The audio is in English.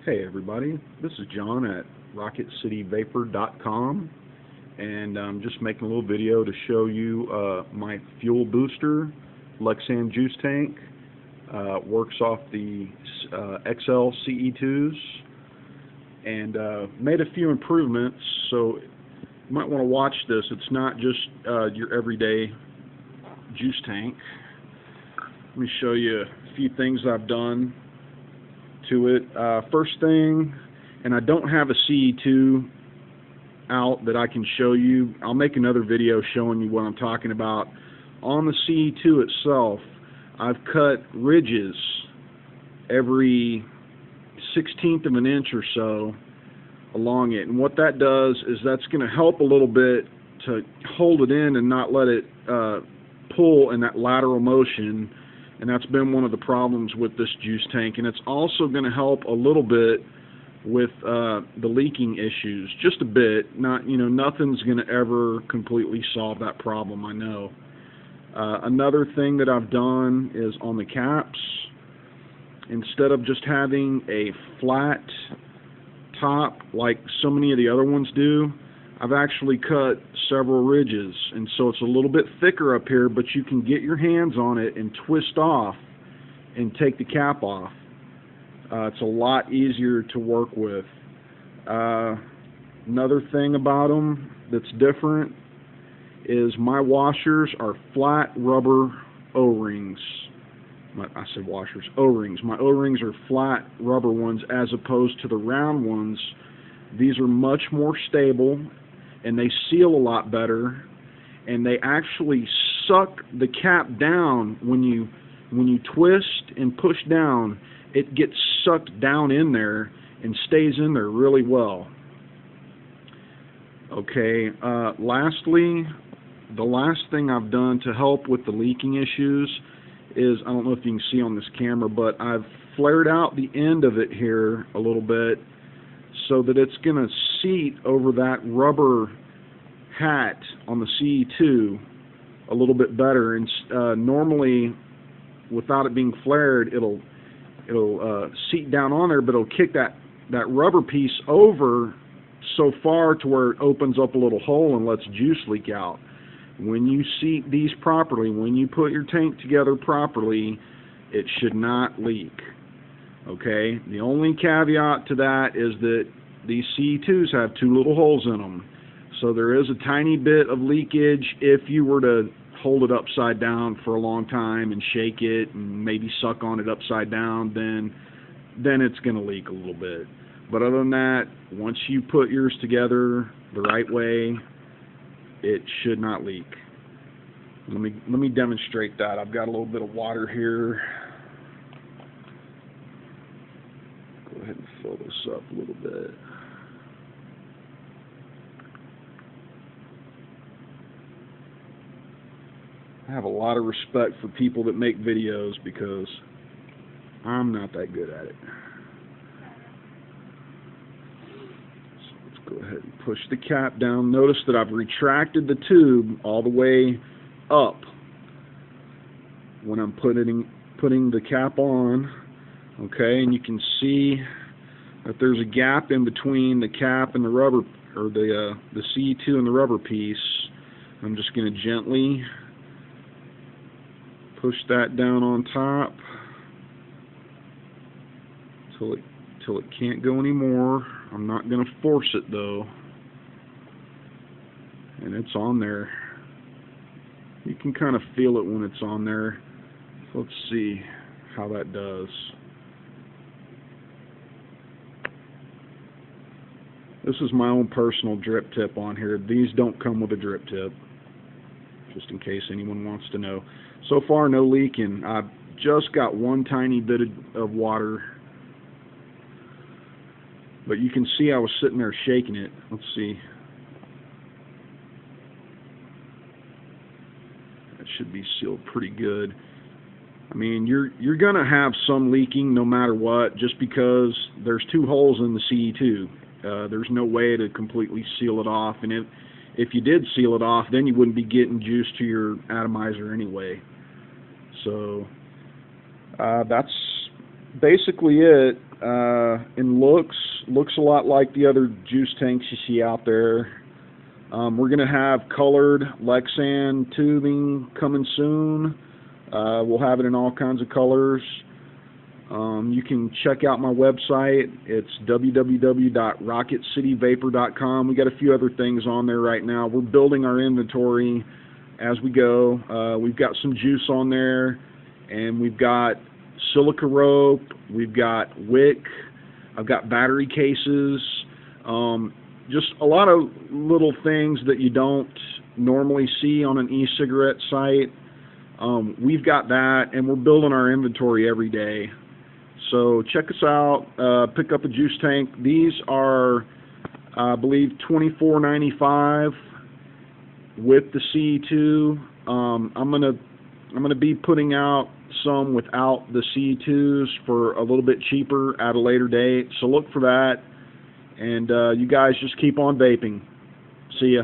Hey everybody, this is John at RocketCityVapor.com, and I'm just making a little video to show you my fuel booster lexan juice tank. Works off the XL CE2s, and made a few improvements, so you might want to watch this. It's not just your everyday juice tank. Let me show you a few things I've done to it. First thing, and I don't have a CE2 out that I can show you. I'll make another video showing you what I'm talking about. On the CE2 itself, I've cut ridges every 1/16 of an inch or so along it, and what that does is that's going to help a little bit to hold it in and not let it pull in that lateral motion. And that's been one of the problems with this juice tank, and it's also going to help a little bit with the leaking issues, just a bit. Nothing's going to ever completely solve that problem, I know. Another thing that I've done is on the caps, instead of just having a flat top like so many of the other ones do, I've actually cut several ridges, and so it's a little bit thicker up here, but you can get your hands on it and twist off and take the cap off. It's a lot easier to work with. Another thing about them that's different is my washers are flat rubber O-rings. I said washers, O-rings. My O-rings are flat rubber ones as opposed to the round ones. These are much more stable, and they seal a lot better, and they actually suck the cap down. When you twist and push down, it gets sucked down in there and stays in there really well. Okay, lastly, the last thing I've done to help with the leaking issues is, I don't know if you can see on this camera, but I've flared out the end of it here a little bit so that it's going to seat over that rubber hat on the CE2 a little bit better. And normally, without it being flared, it'll seat down on there, but it'll kick that rubber piece over so far to where it opens up a little hole and lets juice leak out. When you seat these properly, when you put your tank together properly, it should not leak. Okay, the only caveat to that is that these CE2s have two little holes in them, so there is a tiny bit of leakage. If you were to hold it upside down for a long time and shake it and maybe suck on it upside down, then it's going to leak a little bit. But other than that, once you put yours together the right way, it should not leak. Let me demonstrate that. I've got a little bit of water here. Go ahead and fill this up a little bit. I have a lot of respect for people that make videos because I'm not that good at it. So let's go ahead and push the cap down. Notice that I've retracted the tube all the way up when I'm putting the cap on. Okay, and you can see that there's a gap in between the cap and the rubber, or the CE2 and the rubber piece. I'm just going to gently push that down on top till it can't go anymore. I'm not going to force it though, and it's on there. You can kind of feel it when it's on there. So let's see how that does. This is my own personal drip tip on here. These don't come with a drip tip, just in case anyone wants to know. So far, no leaking. I've just got one tiny bit of water, but you can see I was sitting there shaking it. Let's see. That should be sealed pretty good. I mean, you're going to have some leaking no matter what, just because there's two holes in the CE2. There's no way to completely seal it off, and if you did seal it off, then you wouldn't be getting juice to your atomizer anyway. So that's basically it. in looks a lot like the other juice tanks you see out there. We're going to have colored lexan tubing coming soon. We'll have it in all kinds of colors. You can check out my website. It's www.rocketcityvapor.com. We got a few other things on there right now. We're building our inventory as we go. We've got some juice on there, and we've got silica rope, we've got wick, I've got battery cases, just a lot of little things that you don't normally see on an e-cigarette site. We've got that, and we're building our inventory every day. So check us out, pick up a juice tank. These are, I believe, $24.95 with the CE2. I'm gonna be putting out some without the CE2s for a little bit cheaper at a later date. So look for that, and you guys just keep on vaping. See ya.